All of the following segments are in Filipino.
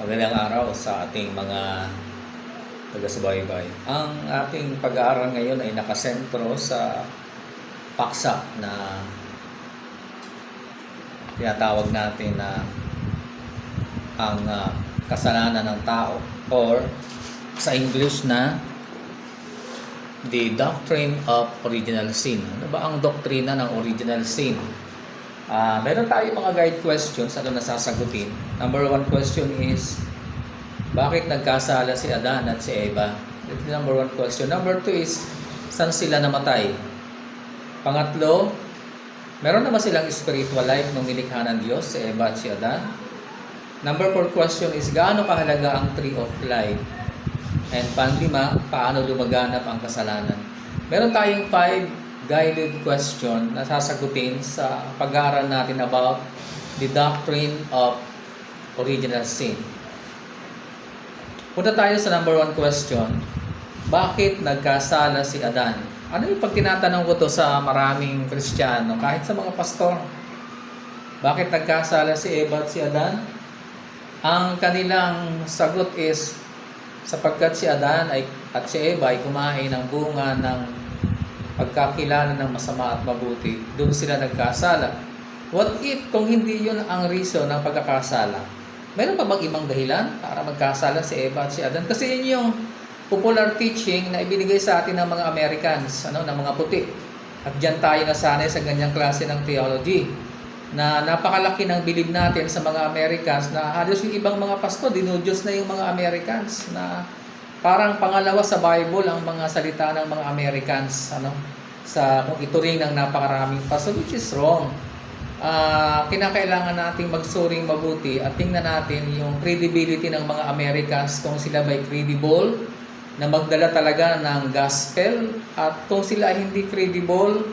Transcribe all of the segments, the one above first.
Magandang araw sa ating mga taga-subaybay. Ang ating pag-aaral ngayon ay nakasentro sa paksa na tinatawag natin na ang kasalanan ng tao, or sa English na the doctrine of original sin. Ano ba ang doktrina ng original sin? Meron tayo mga guide questions na nasasagutin. Number 1 question is, bakit nagkasala si Adan at si Eva? That's the number 1 question. Number 2 is, saan sila namatay? Pangatlo, meron naman silang spiritual life nung nilikha ng Diyos, si Eva at si Adan? Number 4 question is, gaano kahalaga ang tree of life? And panlima, paano lumaganap ang kasalanan? Meron tayong 5 guided question na sasagutin sa pag-aaral natin about the doctrine of original sin. Punta tayo sa number 1 question. Bakit nagkasala si Adan? Ano yung pag tinatanong ko to sa maraming Kristiyano, kahit sa mga pastor? Bakit nagkasala si Eva at si Adan? Ang kanilang sagot is, sapagkat si Adan at si Eva ay kumain ng bunga ng pagkakilala ng masama at mabuti, doon sila nagkasala. What if kung hindi yun ang reason ng pagkakasala? Meron pa bang ibang dahilan para magkasala si Eva at si Adan? Kasi yun yung popular teaching na ibinigay sa atin ng mga Americans, ng mga puti. At dyan tayo nasanay sa ganyang klase ng theology, na napakalaki ng bilib natin sa mga Americans, na halos yung ibang mga pastor, dinudyos na yung mga Americans, na parang pangalawa sa Bible ang mga salita ng mga Americans, sa kung ituring ng napakaraming pastor, which is wrong. Kinakailangan nating magsuring mabuti at tingnan natin yung credibility ng mga Americans, kung sila ba'y credible na magdala talaga ng gospel, at kung sila ay hindi credible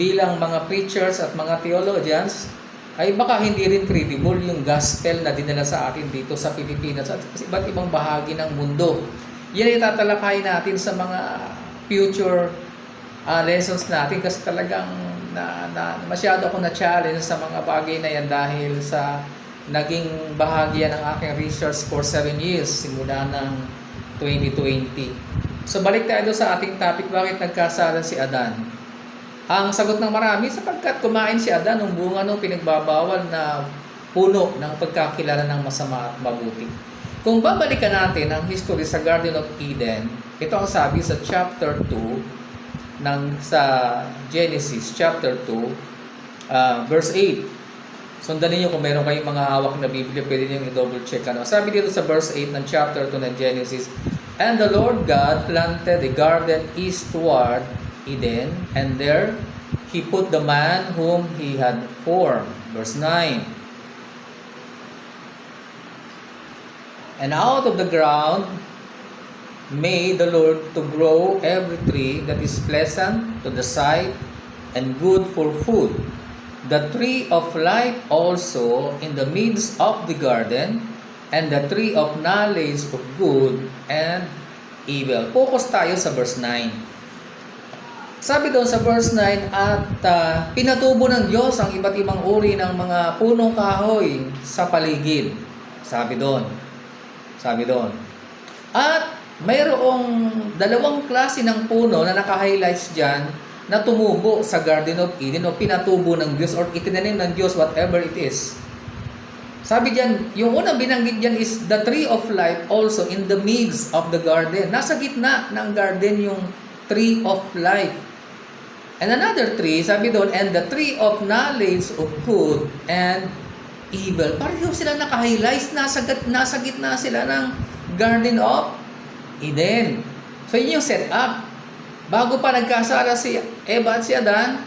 bilang mga preachers at mga theologians, ay baka hindi rin credible yung gospel na dinala sa atin dito sa Pilipinas at iba't ibang bahagi ng mundo. Yan ay tatalakayin natin sa mga future lessons natin, kasi talagang masyado ako na-challenge sa mga bagay na yan dahil sa naging bahagi ng aking research for 7 years simula ng 2020. So balik tayo sa ating topic, bakit nagkasala si Adan? Ang sagot ng marami, sapagkat kumain si Adan ng bunga ng pinagbabawal na puno ng pagkakilala ng masama at mabuti. Kung babalikan natin ang history sa Garden of Eden, ito ang sabi sa chapter 2 sa Genesis chapter 2 verse 8. Sundan niyo kung meron kayong mga hawak na Biblia, pwede niyo i-double check. Sabi dito sa verse 8 ng chapter 2 ng Genesis, "And the Lord God planted a garden eastward Eden, and there He put the man whom He had formed." Verse 9, "And out of the ground made the Lord to grow every tree that is pleasant to the sight and good for food. The tree of life also in the midst of the garden, and the tree of knowledge of good and evil." Focus tayo sa verse 9. Sabi doon sa verse 9, "At pinatubo ng Diyos ang iba't ibang uri ng mga punong kahoy sa paligid." Sabi doon. At mayroong dalawang klase ng puno na naka-highlights dyan na tumubo sa Garden of Eden, o pinatubo ng Diyos, or itinanim ng Diyos, whatever it is. Sabi dyan, yung unang binanggit dyan is the tree of life also in the midst of the garden. Nasa gitna ng garden yung tree of life. And another tree, sabi doon, and the tree of knowledge of good and evil. Pareho sila naka-highlights, nasa gitna sila ng Garden of Eden. So yun yung setup. Bago pa nagkasala si Eva at si Adan,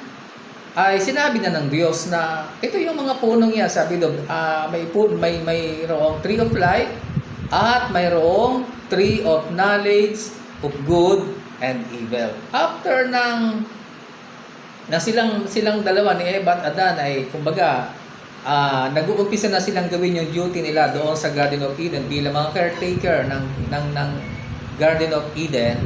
ay sinabi na ng Diyos na ito yung mga punong yan. Sabi doon, mayroong tree of life at mayroong tree of knowledge of good and evil. After na silang dalawa ni Eva at Adan ay kumbaga nag-uumpisa na silang gawin yung duty nila doon sa Garden of Eden bilang mga caretaker ng Garden of Eden,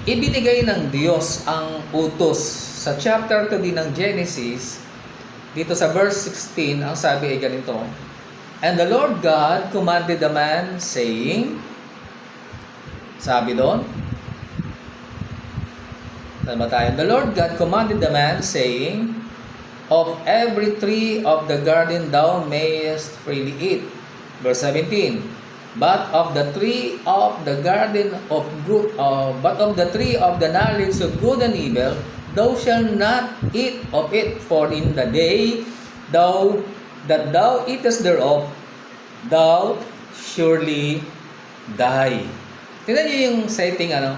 ibinigay ng Diyos ang utos. Sa chapter 2 din ng Genesis, dito sa verse 16, ang sabi ay ganito, And the Lord God commanded the man, saying, sabi doon, saan ba tayo? The Lord God commanded the man, saying, of every tree of the garden thou mayest freely eat. Verse 17, but of the tree of the garden of good, but of the tree of the knowledge of good and evil, thou shalt not eat of it, for in the day that thou eatest thereof, thou surely die. Tingnan niyo yung setting, ano?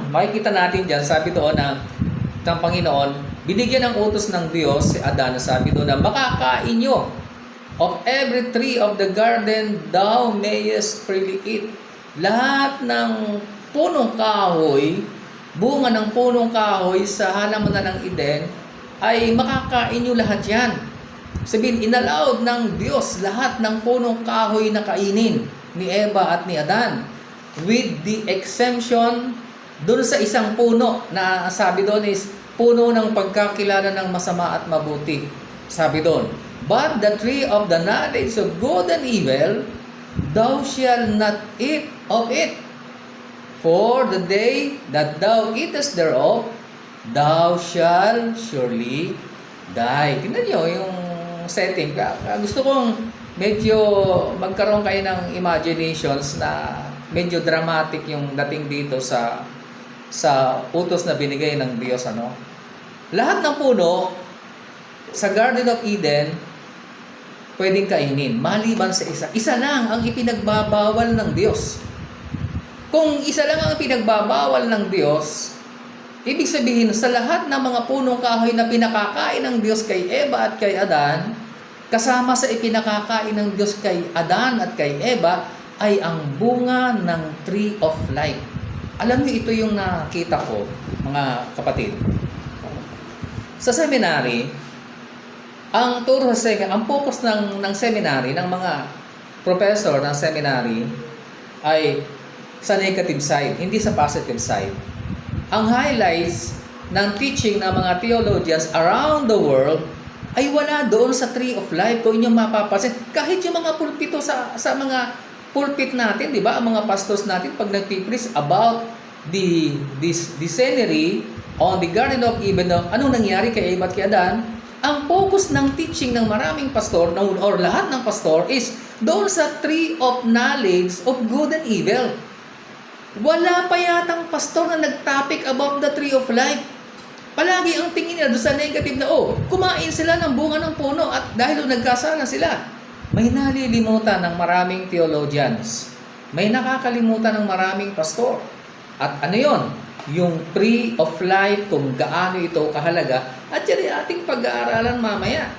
Makikita natin dyan, sabi doon na ng Panginoon, binigyan ng utos ng Diyos si Adan, sabi doon na makakain nyo of every tree of the garden thou mayest freely eat. Lahat ng punong kahoy, bunga ng punong kahoy sa halamanan ng Eden, ay makakain nyo lahat yan. Sabihin, inallowed ng Diyos lahat ng punong kahoy na kainin ni Eva at ni Adan, with the exemption doon sa isang puno na sabi doon is puno ng pagkakilala ng masama at mabuti. Sabi doon, but the tree of the knowledge of good and evil, thou shalt not eat of it, for the day that thou eatest thereof, thou shalt surely die. Tingnan nyo yung setting. Gusto kong medyo magkaroon kayo ng imaginations na medyo dramatic yung dating dito sa utos na binigay ng Diyos, ano? Lahat ng puno sa Garden of Eden pwedeng kainin, maliban sa isa. Isa lang ang ipinagbabawal ng Diyos. Kung isa lang ang ipinagbabawal ng Diyos, ibig sabihin sa lahat ng mga punong kahoy na pinakakain ng Diyos kay Eva at kay Adan, kasama sa ipinakakain ng Diyos kay Adan at kay Eva ay ang bunga ng Tree of Life. Alam niyo, ito yung nakita ko, mga kapatid. Sa seminary, ang focus ng seminary, ng mga professor ng seminary, ay sa negative side, hindi sa positive side. Ang highlights ng teaching ng mga theologians around the world ay wala doon sa Tree of Life. Kung inyong mapapansin, kahit yung mga pulpito sa mga pulpit natin, di ba? Ang mga pastors natin pag nagpipreach about the scenery on the Garden of Eden, anong nangyari kay Eva at kay Adan, ang focus ng teaching ng maraming pastor or lahat ng pastor is doon sa Tree of Knowledge of Good and Evil. Wala pa yatang pastor na nag-topic about the Tree of Life. Palagi ang tingin nila doon sa negative na, kumain sila ng bunga ng puno at dahil nagkasala sila. May nalilimutan ng maraming theologians. May nakakalimutan ng maraming pastor. At ano yon? Yung Tree of Life, kung gaano ito kahalaga, at yan ay ating pag-aaralan mamaya.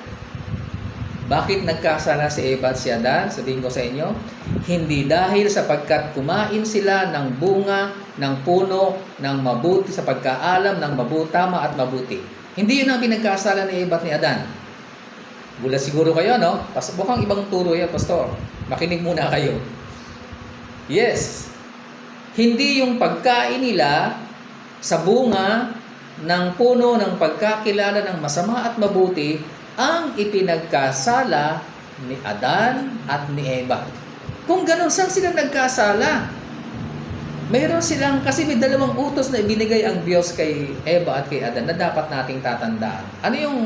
Bakit nagkasala si Eva at si Adan? Sabihin ko sa inyo, hindi dahil sapagkat kumain sila ng bunga, ng puno, ng mabuti, sa pagkaalam ng tama at mabuti. Hindi yun ang pinagkasala ni Eva at ni Adan. Gulat siguro kayo, no? Mukhang ibang turo yan, pastor. Makinig muna kayo. Yes. Hindi yung pagkain nila sa bunga ng puno ng pagkakilala ng masama at mabuti ang ipinagkasala ni Adan at ni Eva. Kung ganun, saan sila nagkasala? Mayroon silang, kasi may dalawang utos na ibinigay ang Diyos kay Eva at kay Adan na dapat nating tatandaan. Ano yung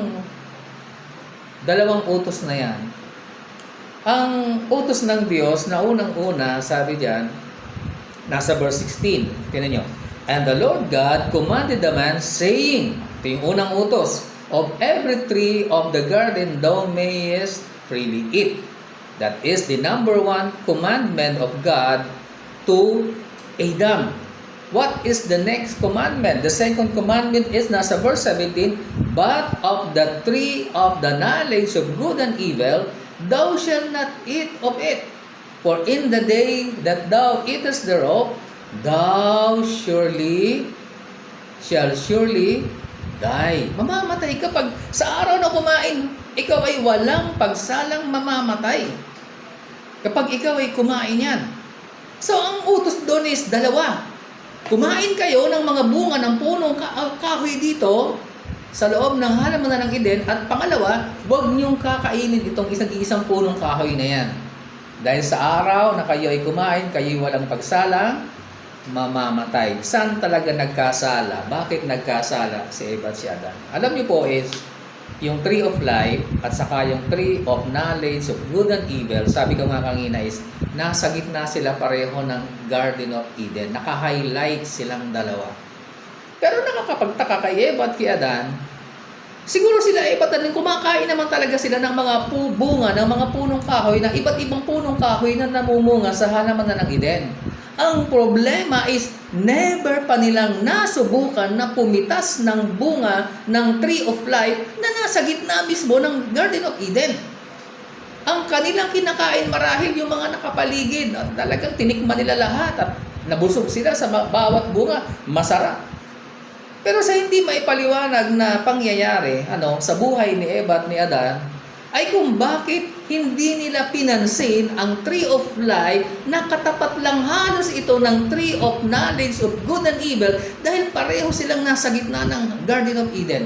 dalawang utos na yan? Ang utos ng Diyos na unang-una, sabi diyan, nasa verse 16. Tingnan nyo. And the Lord God commanded the man, saying, ito yung unang utos, of every tree of the garden thou mayest freely eat. That is the number one commandment of God to Adam. What is the next commandment? The second commandment is nasa verse 17, but of the tree of the knowledge of good and evil, thou shalt not eat of it. For in the day that thou eatest thereof, thou shall surely die. Mamamatay ka pag sa araw na kumain, ikaw ay walang pagsalang mamamatay. Kapag ikaw ay kumain yan. So, ang utos doon is dalawa. Kumain kayo ng mga bunga ng punong kahoy dito, sa loob ng halamanan ng Eden. At pangalawa, huwag niyong kakainin itong isang punong kahoy na yan. Dahil sa araw na kayo ay kumain, kayo walang pagsalang, mamamatay. Saan talaga nagkasala? Bakit nagkasala si Eva at si Adan? Alam niyo po is, yung tree of life at saka yung tree of knowledge of good and evil, sabi ko nga kanina is, nasa gitna sila pareho ng Garden of Eden. Naka-highlight silang dalawa. Pero nakakapagtaka kay Eva at kay Adan, siguro sila Eva at Adan, kumakain naman talaga sila ng mga bunga, ng mga punong kahoy, na iba't ibang punong kahoy na namumunga sa halamanan ng Eden. Ang problema is, never pa nilang nasubukan na pumitas ng bunga ng Tree of Life na nasa gitna mismo ng Garden of Eden. Ang kanilang kinakain marahil yung mga nakapaligid at talagang tinikman nila lahat at nabusog sila sa bawat bunga, masarap. Pero sa hindi maipaliwanag na pangyayari sa buhay ni Eva at ni Adan, ay kung bakit hindi nila pinansin ang Tree of Life na katapat lang halos ito ng Tree of Knowledge of Good and Evil, dahil pareho silang nasa gitna ng Garden of Eden.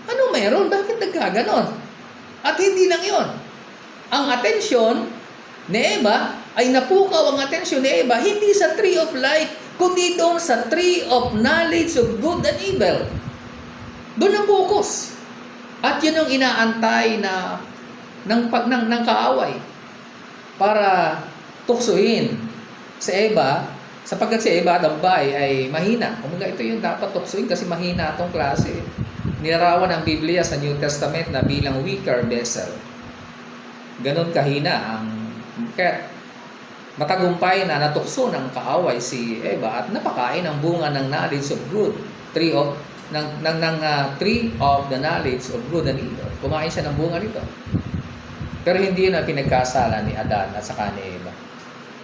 Ano meron? Bakit nagkaganon? At hindi lang yon. Ang atensyon ni Eva ay napukaw ang atensyon ni Eva hindi sa Tree of Life, kundi doon sa Tree of Knowledge of Good and Evil. Doon ang focus. At yun ang inaantay ng kaaway para tuksuin si Eva, sapagkat si Eva Adambay ay mahina. Kumbaga ito yung dapat tuksuin kasi mahina itong klase. Nilarawan ang Biblia sa New Testament na bilang weaker vessel. Ganon kahina ang kaya matagumpay na natukso ng kaaway si Eva at napakain ang bunga ng knowledge of good, tree of tree of the knowledge of good and evil. Kumain siya ng bunga nito. Pero hindi yun ang pinagkasala ni Adan at saka ni Eva.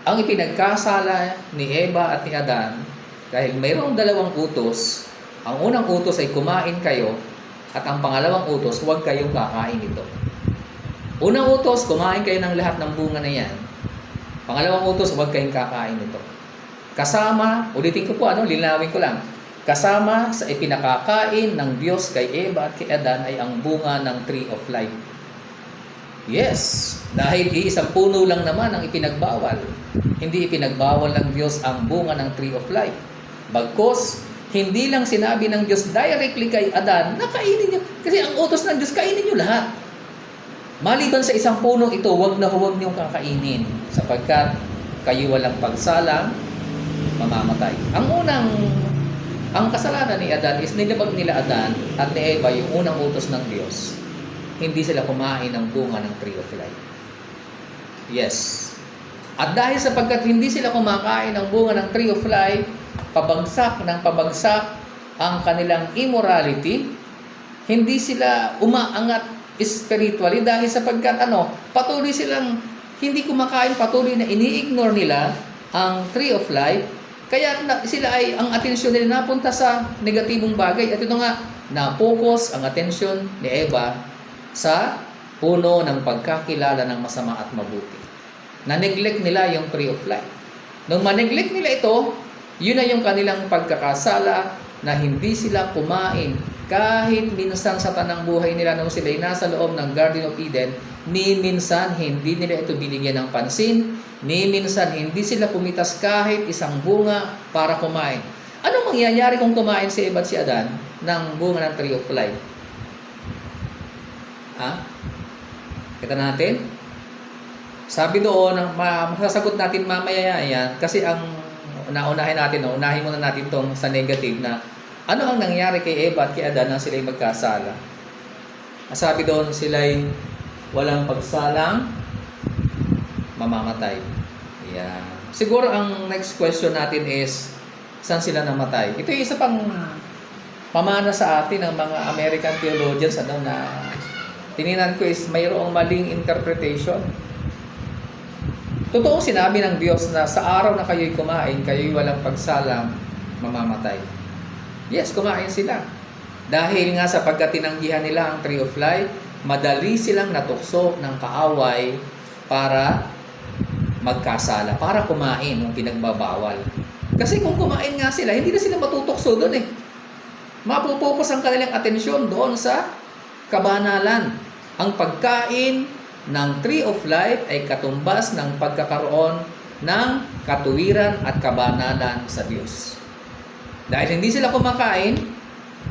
Ang ipinagkasala ni Eva at ni Adan, dahil mayroong dalawang utos, ang unang utos ay kumain kayo, at ang pangalawang utos, huwag kayong kakain ito. Unang utos, kumain kayo ng lahat ng bunga na yan. Pangalawang utos, huwag kayong kakain ito. Kasama, ulitin ko po, linawin ko lang. Kasama sa ipinakakain ng Diyos kay Eva at kay Adan ay ang bunga ng Tree of Life. Yes, dahil iisang puno lang naman ang ipinagbawal. Hindi ipinagbawal ng Diyos ang bunga ng Tree of Life. Bagkus, hindi lang sinabi ng Diyos directly kay Adan na kainin niyo. Kasi ang utos ng Diyos, kainin niyo lahat. Maliban sa isang punong ito, huwag na huwag niyong kakainin, sapagkat kayo walang pagsalang, mamamatay. Ang kasalanan ni Adan is nilabag nila Adan at ni Eva yung unang utos ng Diyos. Hindi sila kumain ng bunga ng Tree of Life. Yes. At dahil sapagkat hindi sila kumakain ng bunga ng Tree of Life, pabagsak ng pabagsak ang kanilang immorality, hindi sila umaangat spiritually dahil sapagkat patuloy silang hindi kumakain, patuloy na ini-ignore nila ang Tree of Life. Kaya sila ay, ang atensyon nila napunta sa negatibong bagay. At ito nga, na-focus ang atensyon ni Eva sa puno ng pagkakilala ng masama at mabuti. Na-neglect nila yung Tree of Life. Nung ma-neglect nila ito, yun na yung kanilang pagkakasala na hindi sila kumain. Kahit minsan sa tanang buhay nila nung sila ay nasa loob ng Garden of Eden, ni minsan hindi nila ito binigyan ng pansin, ni minsan hindi sila pumitas kahit isang bunga para kumain. Ano mangyayari kung kumain si Eva at si Adan ng bunga ng Tree of Life? Kita natin? Sabi doon, masasagot natin mamaya yan kasi ang unahin muna natin tong sa negative na ano ang nangyari kay Eva at kay Adan nang sila'y magkasala. Sabi doon, sila'y walang pagsalang, mamamatay. Yeah. Siguro ang next question natin is, saan sila namatay? Ito yung isa pang pamana sa atin ng mga American theologians na tininan ko is mayroong maling interpretation. Totoo sinabi ng Diyos na sa araw na kayo'y kumain, kayo'y walang pagsalang, mamamatay. Yes, kumain sila. Dahil nga sa pagkatinanggihan nila ang Tree of Life, madali silang natukso ng kaaway para magkasala, para kumain ng pinagbabawal. Kasi kung kumain nga sila, hindi na sila matutukso doon eh. mapupokus ang kanilang atensyon doon sa kabanalan. Ang pagkain ng Tree of Life ay katumbas ng pagkakaroon ng katuwiran at kabanalan sa Diyos. Dahil hindi sila kumakain,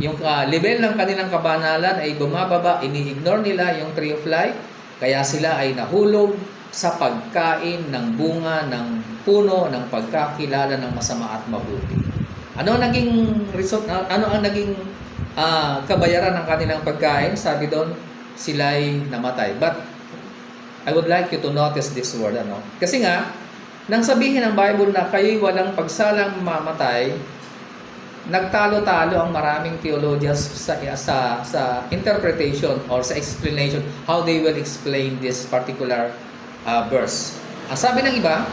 yung level ng kanilang kabanalan ay bumababa, ini-ignore nila yung Tree of Life, kaya sila ay nahulog sa pagkain ng bunga ng puno ng pagkakilala ng masama at mabuti. Ano ang naging result? Ano ang naging kabayaran ng kanilang pagkain? Sabi doon, sila'y namatay. But I would like you to notice this word, Kasi nga, nang sabihin ng Bible na kayo'y walang pagsalang mamatay, nagtalo-talo ang maraming theologians sa interpretation or sa explanation how they will explain this particular verse. Ang sabi ng iba,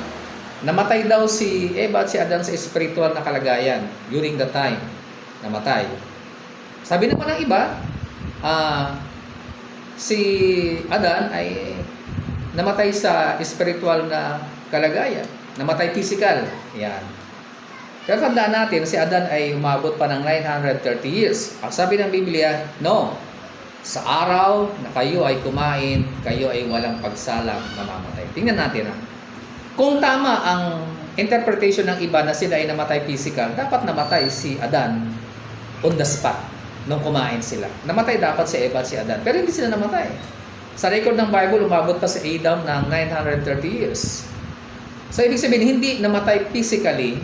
namatay daw si Eva at si Adan sa spiritual na kalagayan during the time. Namatay. Sabi naman ng iba, si Adan ay namatay sa spiritual na kalagayan. Namatay physical. Yan. Pero tandaan natin, si Adan ay umabot pa ng 930 years. Ang sabi ng Biblia, no. Sa araw na kayo ay kumain, kayo ay walang pagsalang mamamatay. Tingnan natin Kung tama ang interpretation ng iba na sila ay namatay physical, dapat namatay si Adan on the spot nung kumain sila. Namatay dapat si Eva at si Adan. Pero hindi sila namatay. Sa record ng Bible, umabot pa si Adam ng 930 years. So, ibig sabihin, hindi namatay physically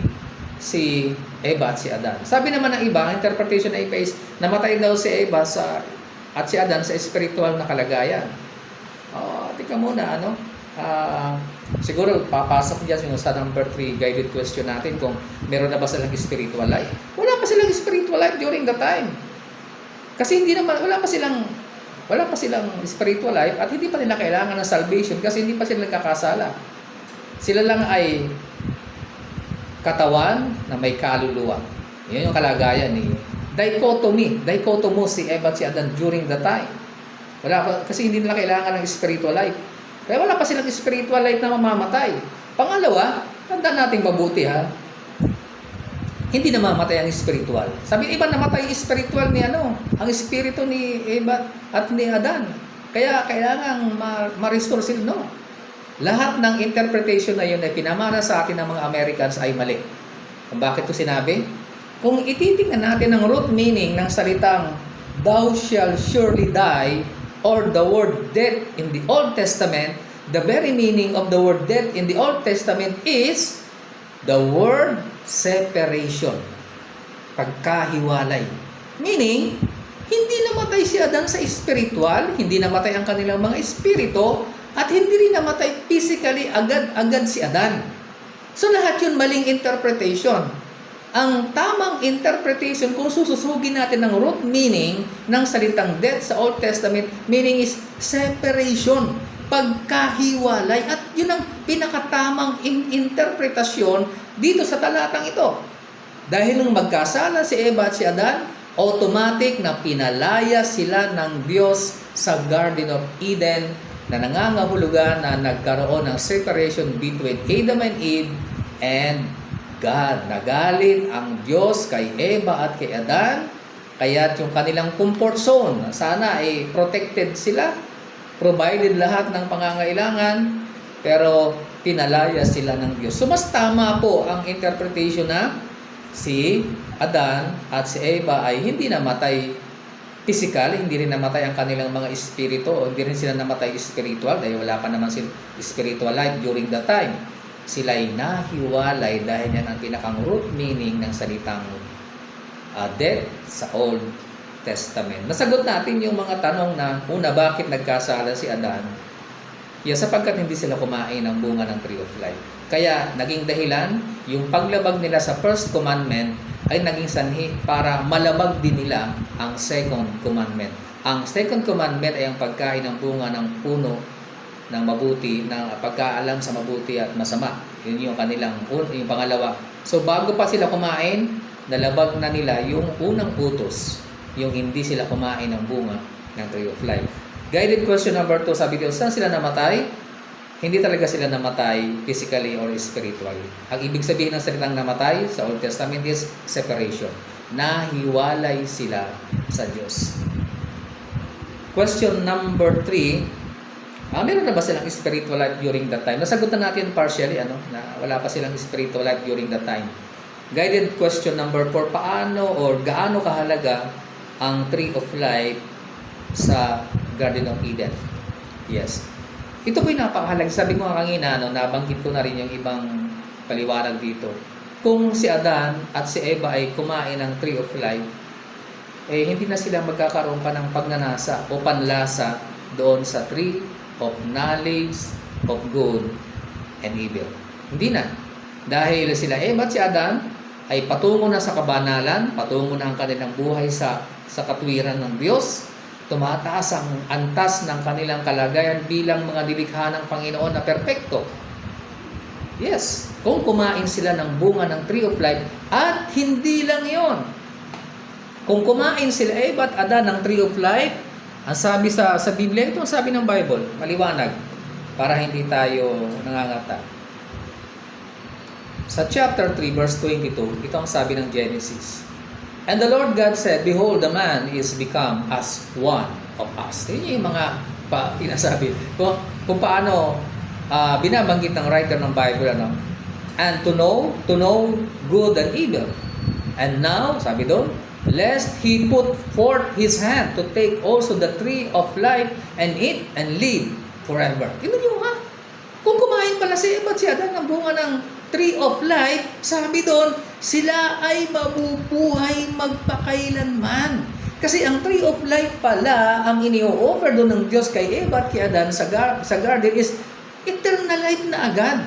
si Eva at si Adan. Sabi naman ng iba, ang interpretation ng iba is, namatay daw si Eva at si Adan sa spiritual na kalagayan. Tika muna, siguro papasok dyan sa number 3 guided question natin kung meron na ba silang spiritual life. Wala pa silang spiritual life during the time. Kasi wala pa silang spiritual life at hindi pa nila kailangan ng salvation kasi hindi pa sila nagkakasala. Sila lang ay katawan na may kaluluwa. Yan yung kalagayan ni dichotomous si Eva at si Adan during the time. Kasi hindi nila kailangan ng spiritual life. Kaya wala pa silang spiritual life na mamamatay. Pangalawa, tandaan natin mabuti hindi namamatay ang spiritual. Sabi iba namatay yung spiritual ni ang espiritu ni Eva at ni Adan. Kaya kailangan ma-restore sila, Lahat ng interpretation na yun ay pinamana sa atin ng mga Americans ay mali. Kung bakit ko sinabi? Kung ititingnan natin ang root meaning ng salitang thou shall surely die or the word death in the Old Testament, the very meaning of the word death in the Old Testament is the word separation. Pagkahiwalay. Meaning, hindi namatay si Adan sa spiritual, hindi namatay ang kanilang mga espiritu, at hindi rin namatay physically agad-agad si Adan. So lahat yun maling interpretation. Ang tamang interpretation, kung sususugin natin ng root meaning ng salitang death sa Old Testament, meaning is separation, pagkahiwalay. At yun ang pinakatamang interpretasyon dito sa talatang ito. Dahil nung magkasala si Eva at si Adan, automatic na pinalaya sila ng Diyos sa Garden of Eden na nangangahulugan na nagkaroon ng separation between Adam and Eve and God. Nagalit ang Diyos kay Eva at kay Adan, kaya yung kanilang comfort zone, sana ay protected sila, provided lahat ng pangangailangan, pero pinalaya sila ng Diyos. So mas tama po ang interpretation na si Adan at si Eva ay hindi namatay physical, hindi rin namatay ang kanilang mga espiritu, o hindi rin sila namatay spiritual dahil wala pa naman silang spiritual life during the time. Sila ay nahiwalay dahil yan ang pinakang root meaning ng salitang death sa Old Testament. Nasagot natin yung mga tanong na, una, bakit nagkasala si Adan? Sapagkat hindi sila kumain ng bunga ng Tree of Life. Kaya naging dahilan, yung paglabag nila sa first commandment ay naging sanhi para malabag din nila ang second commandment. Ang second commandment ay ang pagkain ng bunga ng puno ng mabuti, ng pagkaalam sa mabuti at masama. Yun yung kanilang, yung pangalawa. So bago pa sila kumain, nalabag na nila yung unang utos, yung hindi sila kumain ng bunga ng Tree of Life. Guided question number 2, sabi ko, saan sila namatay? Hindi talaga sila namatay physically or spiritually. Ang ibig sabihin ng salitang namatay sa Old Testament is separation. nahiwalay sila sa Diyos. Question number 3, meron na ba silang spiritual life during that time? Nasagot na natin partially, na wala pa silang spiritual life during that time. Guided question number 4, paano or gaano kahalaga ang tree of life sa Garden of Eden? Yes. Ito po'y napakahalaga. Sabi ko nga kanina, nabanggit ko na rin yung ibang paliwanag dito. Kung si Adan at si Eva ay kumain ng tree of life, hindi na sila magkakaroon pa ng pagnanasa o panlasa doon sa tree of knowledge of good and evil. Hindi na. Dahil sila Eva at si Adan ay patungo na sa kabanalan, patungo na ang kanilang buhay sa katwiran ng Diyos, tumataas ang antas ng kanilang kalagayan bilang mga dilikha ng Panginoon na perpekto. Yes, kung kumain sila ng bunga ng tree of life, at hindi lang yon. Kung kumain sila Eva at Adan ng tree of life, ang sabi sa Biblia, ito ang sabi ng Bible, maliwanag, para hindi tayo nangangata. Sa chapter 3, verse 22, ito ang sabi ng Genesis. And the Lord God said, behold, the man is become as one of us. Ito yung mga pinasabi. Kung paano binabanggit ng writer ng Bible, and to know good and evil. And now, sabi doon, lest he put forth his hand to take also the tree of life and eat and live forever. Tingnan nyo ha? Kung kumain pala si Eva at si Adan ng bunga ng tree of life, sabi doon, sila ay mabubuhay magpakailanman. Kasi ang tree of life pala, ang ini-offer doon ng Diyos kay Eva at kay Adan sa garden is eternal life na agad.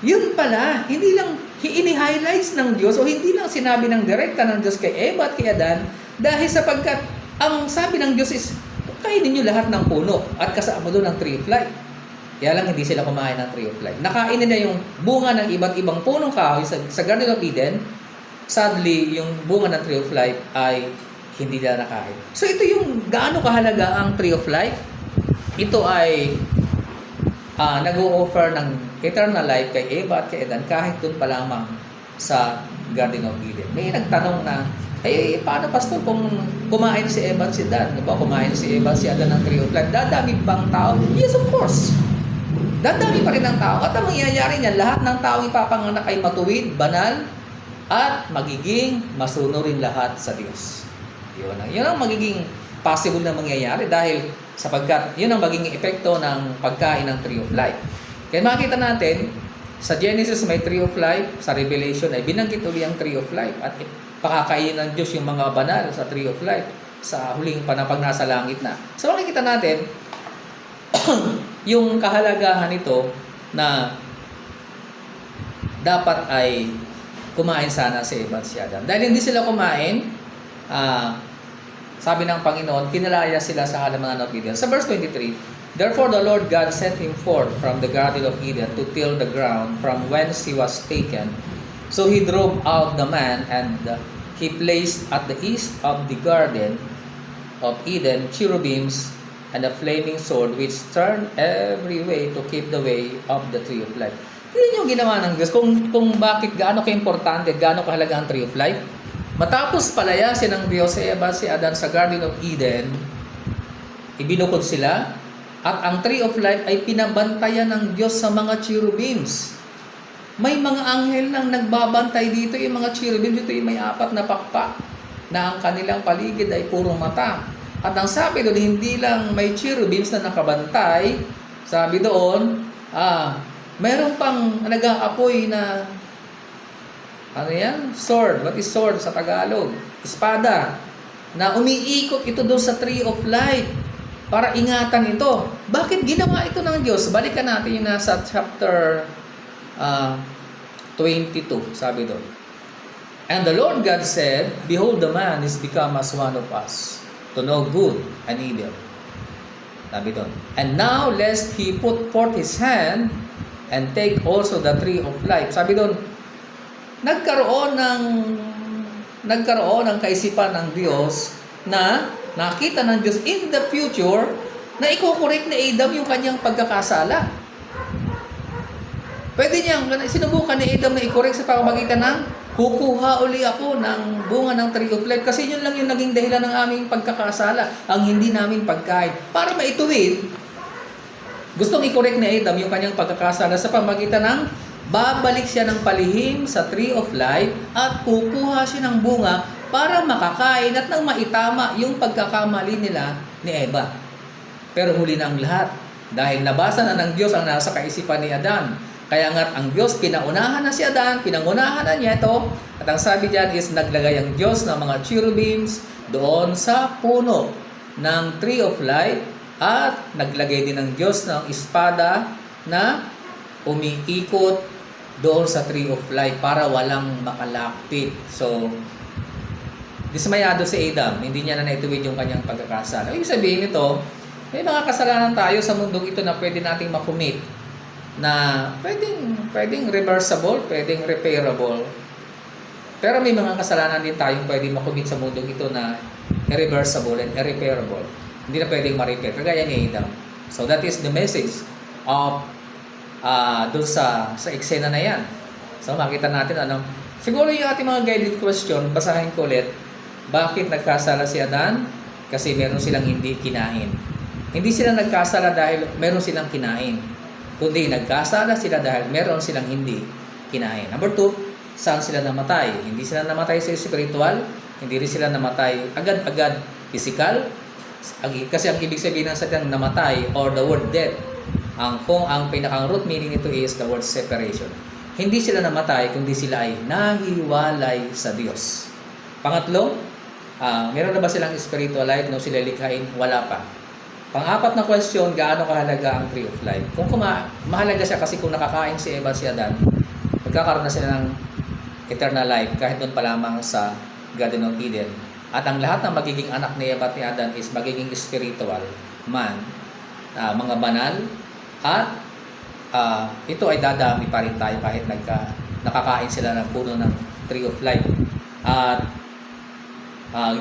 Yun pala, hindi lang ini-highlights ng Diyos o hindi lang sinabi ng direkta ng Diyos kay Eva at kay Adan dahil sapagkat ang sabi ng Diyos is kainin niyo lahat ng puno at kasama doon ang tree of life. Kaya lang hindi sila kumain ng tree of life. Nakain nila yung bunga ng iba't ibang punong kahoy sa Garden of Eden. Sadly, yung bunga ng tree of life ay hindi nila nakain. So ito yung gaano kahalaga ang tree of life. Ito ay nag-o-offer ng eternal life kay Eva at kay Adan kahit doon pa lamang sa Garden of Eden. May nagtanong na, paano pastor kung kumain si Eva at si Adan? Diba kumain si Eva at si Adan ng tree of life? Dadami bang tao? Yes, of course. Dadami pa rin ang tao. At ang mangyayari niyan, lahat ng tao ipapanganak ay matuwid, banal, at magiging masunurin lahat sa Diyos. Yun ang magiging possible na mangyayari dahil sapagkat yun ang magiging epekto ng pagkain ng tree of life. Kaya makita natin, sa Genesis may tree of life, sa Revelation ay binanggit uli ang tree of life at pakakain ng Diyos yung mga banal sa tree of life sa huling panapag nasa langit na. So makikita natin yung kahalagahan nito na dapat ay kumain sana si Eva at si Adan. Dahil hindi sila kumain, sabi ng Panginoon, kinalaya sila sa halaman ng Eden. Sa verse 23, therefore the Lord God sent him forth from the Garden of Eden to till the ground from whence he was taken. So he drove out the man, and he placed at the east of the Garden of Eden cherubims and a flaming sword which turned every way to keep the way of the tree of life. Yun yung ginawa ng Diyos. Kung bakit gaano ka-importante, gaano kahalaga ang tree of life. Matapos palayasin ng Diyos si Eva at si Adan sa Garden of Eden, ibinukod sila, at ang tree of life ay pinabantayan ng Diyos sa mga cherubims. May mga anghel nang nagbabantay dito, yung mga cherubims, ito yung may 4 na pakpak, na ang kanilang paligid ay puro mata. At ang sabi doon, hindi lang may cherubims na nakabantay, sabi doon, mayroon pang nag-aapoy na sword. What is sword sa Tagalog? Espada. Na umiikot ito doon sa tree of life para ingatan ito. Bakit ginawa ito ng Diyos? Balikan natin yung nasa chapter 22, sabi doon. And the Lord God said, behold, the man is become as one of us, to know good and evil. Sabi doon. And now, lest he put forth his hand and take also the tree of life. Sabi doon, nagkaroon ng kaisipan ng Diyos na nakita ng Diyos in the future na iko-correct ni Adam yung kanyang pagkakasala. Pwede niyang sinubukan ni Adam na i-correct sa pamamagitan ng kukuha uli ako ng bunga ng tree of life kasi yun lang yung naging dahilan ng aming pagkakasala, ang hindi namin pagkain. Para maituwid, gustong i-correct ni Adam yung kanyang pagkakasala sa pamagitan ng babalik siya ng palihim sa tree of life at kukuha siya ng bunga para makakain at nang maitama yung pagkakamali nila ni Eva. Pero huli na ang lahat dahil nabasa na ng Diyos ang nasa kaisipan ni Adan. Kaya nga ang Diyos, pinaunahan na si Adan, pinangunahan na niya ito. At ang sabi diyan is naglagay ang Diyos ng mga cherubims doon sa puno ng tree of life at naglagay din ng Diyos ng espada na umiikot doon sa tree of life para walang makalapit. So, dismayado si Adam, hindi niya na naituwid yung kanyang pagkakasala. Ibig sabihin nito, may mga kasalanan tayo sa mundong ito na pwede nating makumit na pwedeng reversible, pwedeng repairable. Pero may mga kasalanan din tayong pwedeng makumit sa mundong ito na irreversible and irrepairable. Hindi na pwedeng ma-repair, kagaya ni Adam. So that is the message of dun sa eksena na yan. So makita natin siguro yung ating mga guided question, basahin ko ulit. Bakit nagkasala si Adan? Kasi meron silang hindi kinain. Hindi sila nagkasala dahil meron silang kinain. Kundi nagkasala sila dahil meron silang hindi kinain. Number 2, saan sila namatay? Hindi sila namatay sa spiritual, hindi rin sila namatay agad-agad physical. Kasi ang ibig sabihin ng salitang namatay or the word death, ang pinakang root meaning nito is the word separation. Hindi sila namatay, kundi sila ay nahiwalay sa Diyos. Pangatlo, meron na ba silang spiritual life nung sila likhain? Wala pa. Pang-apat na question, gaano kahalaga ang tree of life? Kung mahalaga siya kasi kung nakakain si Eva at si Adan, magkakaroon na sila ng eternal life kahit doon pa lamang sa Garden of Eden. At ang lahat ng magiging anak ni Eva at ni Adan is magiging spiritual man, mga banal, at ito ay dadami pa rin tayo kahit nakakain sila ng puno ng tree of life. At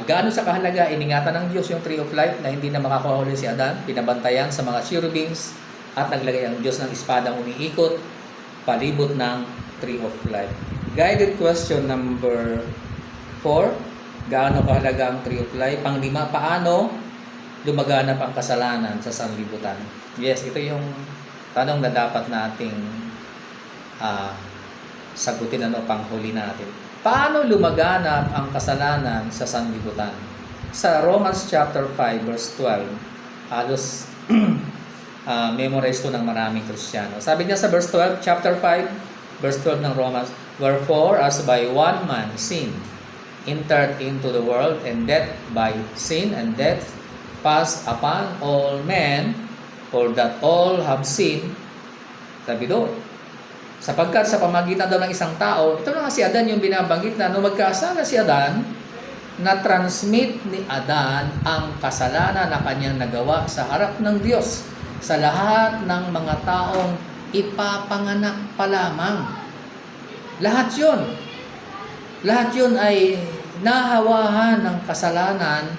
gaano sa kahalaga, iningatan ng Diyos yung tree of life na hindi na makakahuli si Adan, pinabantayan sa mga cherubims at naglagay ang Diyos ng espadang umiikot palibot ng tree of life. Guided question number 4, gaano kahalaga ang tree of life? Pang-5, paano lumaganap ang kasalanan sa sanlibutan? Yes, ito yung tanong na dapat nating sagutin panghuli natin. Paano lumaganap ang kasalanan sa sanlibutan? Sa Romans chapter 5 verse 12, halos memorize to ng maraming Kristiyano. Sabi niya sa verse 12, chapter 5, verse 12 ng Romans, wherefore as by one man sin entered into the world, and death by sin, and death passed upon all men, for that all have sinned. Sabi doon, sapagkat sa pamagitan daw ng isang tao, ito na nga si Adan yung binabanggit na nung magkasala si Adan, na-transmit ni Adan ang kasalanan na kanyang nagawa sa harap ng Diyos sa lahat ng mga taong ipapanganak pa lamang. Lahat yun ay nahawahan ng kasalanan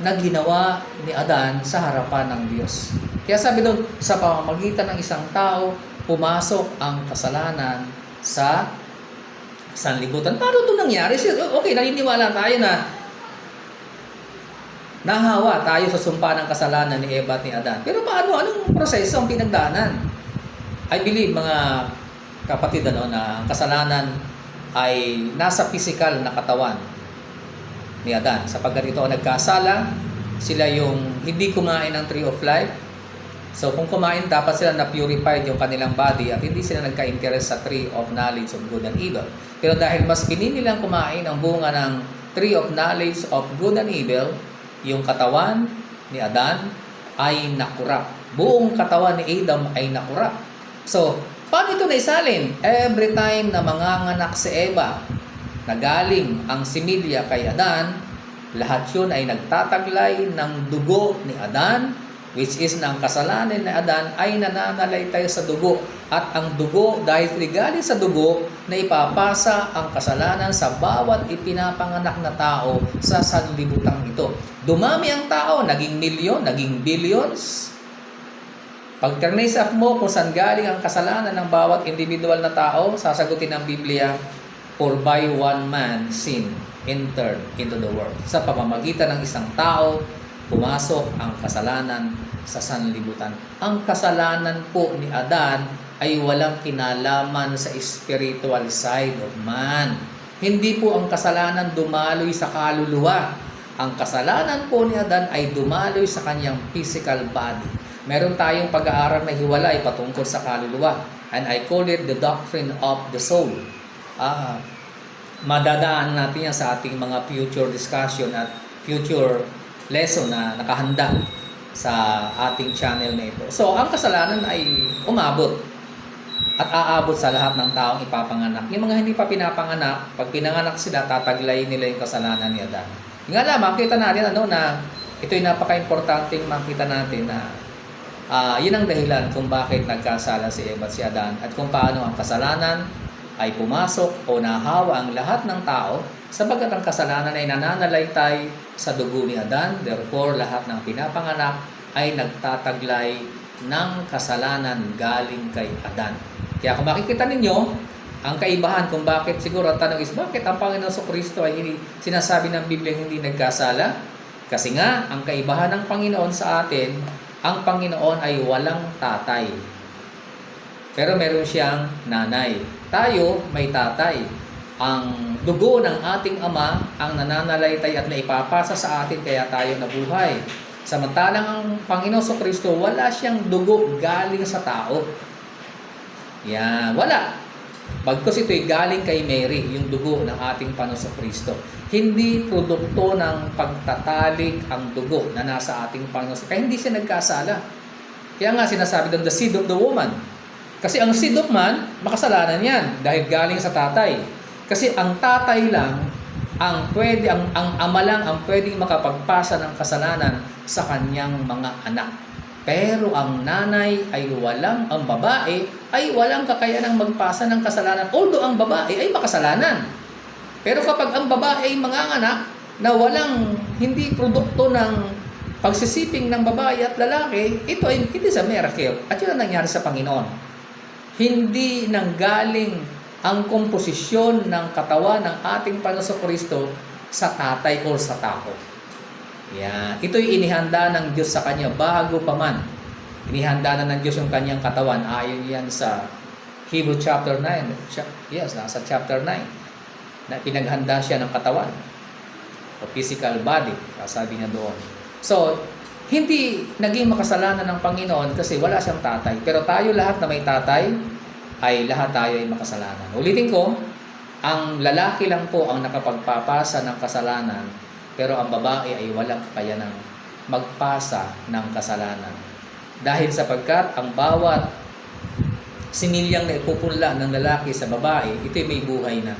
na ginawa ni Adan sa harapan ng Diyos. Kaya sabi doon, sa pamamagitan ng isang tao, pumasok ang kasalanan sa sanlibutan. Paano ito nangyari? Okay, naniniwala tayo na nahawa tayo sa sumpa ng kasalanan ni Eva at ni Adan. Pero paano? Anong proseso ang pinagdaanan? I believe, mga kapatid, na kasalanan ay nasa physical na katawan ni Adan. Sapagkat ito ang nagkasala, sila yung hindi kumain ng tree of life. So kung kumain, dapat sila na-purified yung kanilang body at hindi sila nagka-interest sa tree of knowledge of good and evil. Pero dahil mas pinili nilang kumain ang bunga ng tree of knowledge of good and evil, yung katawan ni Adan ay nakurap. Buong katawan ni Adam ay nakurap. So, paano ito naisalin? Every time na manganganak si Eva, na galing ang similya kay Adan, lahat yun ay nagtataglay ng dugo ni Adan, which is na ang kasalanan ni Adan ay nananalaytay sa dugo. At ang dugo, dahil galing sa dugo, na ipapasa ang kasalanan sa bawat ipinapanganak na tao sa sanlibutan ito. Dumami ang tao, naging milyon, naging billions. Pag trace up mo kung saan galing ang kasalanan ng bawat individual na tao, sasagutin ng Biblia, For by one man sin entered into the world. Sa pamamagitan ng isang tao, pumasok ang kasalanan sa sanlibutan. Ang kasalanan po ni Adan ay walang kinalaman sa spiritual side of man. Hindi po ang kasalanan dumaloy sa kaluluwa. Ang kasalanan po ni Adan ay dumaloy sa kanyang physical body. Meron tayong pag-aaral na hiwalay patungkol sa kaluluwa. And I call it the doctrine of the soul. Madadaan natin yan sa ating mga future discussion at future lesson na nakahanda sa ating channel na ito. So, ang kasalanan ay umabot at aabot sa lahat ng taong ipapanganak. Yung mga hindi pa pinapanganak, pag pinanganak sila, tataglayin nila yung kasalanan ni Adan. Nga lang, makita natin na ito'y napaka-importanting makita natin na yun ang dahilan kung bakit nagkasala si Eva at si Adan at kung paano ang kasalanan ay pumasok o nahawa ang lahat ng tao sapagkat ang kasalanan ay nananalaytay sa dugo ni Adan. Therefore, lahat ng pinapanganak ay nagtataglay ng kasalanan galing kay Adan. Kaya kung makikita ninyo, ang kaibahan kung bakit, siguro ang tanong is, bakit ang Panginoon Kristo ay sinasabi ng Biblia hindi nagkasala? Kasi nga, ang kaibahan ng Panginoon sa atin, ang Panginoon ay walang tatay. Pero meron siyang nanay. Tayo may tatay. Ang dugo ng ating ama ang nananalaytay at naipapasa sa atin kaya tayo nabuhay. Samantalang ang Panginoon Kristo, wala siyang dugo galing sa tao. Yan, wala. Bagkus ito'y galing kay Mary, yung dugo ng ating Panginoon Kristo. Hindi produkto ng pagtatalik ang dugo na nasa ating Panginoon. Kaya hindi siya nagkasala. Kaya nga sinasabi doon, the seed of the woman. Kasi ang seed of man, makasalanan yan dahil galing sa tatay. Kasi ang tatay lang, ang ama lang ang pwedeng makapagpasa ng kasalanan sa kanyang mga anak. Pero ang nanay ay ang babae ay walang kakayanang magpasa ng kasalanan. Although ang babae ay makasalanan. Pero kapag ang babae ay manganganak na hindi produkto ng pagsisiping ng babae at lalaki, it is a miracle. At yun ang nangyari sa Panginoon. Hindi nanggaling ang komposisyon ng katawan ng ating Panginoon Kristo sa tatay o sa tao. Yan. Ito'y inihanda ng Diyos sa kanya bago pa man. Inihanda na ng Diyos yung kanyang katawan. Ayon yan sa Hebrew chapter 9. Yes, nasa chapter 9. Na pinaghanda siya ng katawan o physical body. Sabi niya doon. So, hindi naging makasalanan ng Panginoon kasi wala siyang tatay. Pero tayo lahat na may tatay, ay lahat tayo ay makasalanan. Ulitin ko, ang lalaki lang po ang nakapagpapasa ng kasalanan, pero ang babae ay walang kakayanang magpasa ng kasalanan. Dahil sapagkat ang bawat sinilyang na ipupunla ng lalaki sa babae, ito'y may buhay na.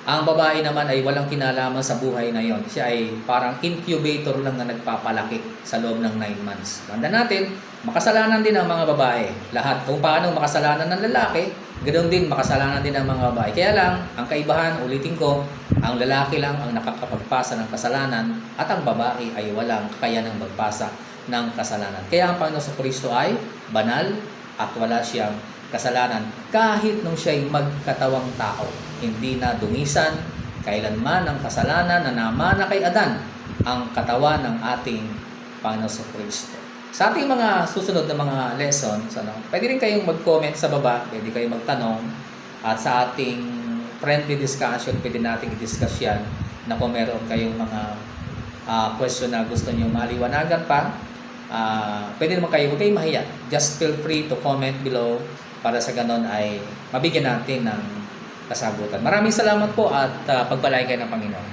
Ang babae naman ay walang kinalaman sa buhay na yon. Siya ay parang incubator lang na nagpapalaki sa loob ng 9 months. Tanda natin, makasalanan din ang mga babae. Lahat. Kung paano makasalanan ng lalaki, ganoon din makasalanan din ang mga babae. Kaya lang, ang kaibahan, ulitin ko, ang lalaki lang ang nakakapagpasa ng kasalanan at ang babae ay walang kakayanang magpasa ng kasalanan. Kaya ang Panginoon Kristo ay banal at wala siyang kasalanan kahit nung siya'y magkatawang tao. Hindi na dungisan kailanman ang kasalanan na namana kay Adan ang katawan ng ating Panginoon Kristo. Sa ating mga susunod na mga lessons, pwede rin kayong mag-comment sa baba, pwede kayong magtanong, at sa ating friendly discussion, pwede natin i-discuss yan na kung meron kayong mga question na gusto nyo maliwanagan pa, pwede naman kayo, huwag kayong mahiya. Just feel free to comment below para sa ganon ay mabigyan natin ng kasagutan. Maraming salamat po at pagpalain kayo ng Panginoon.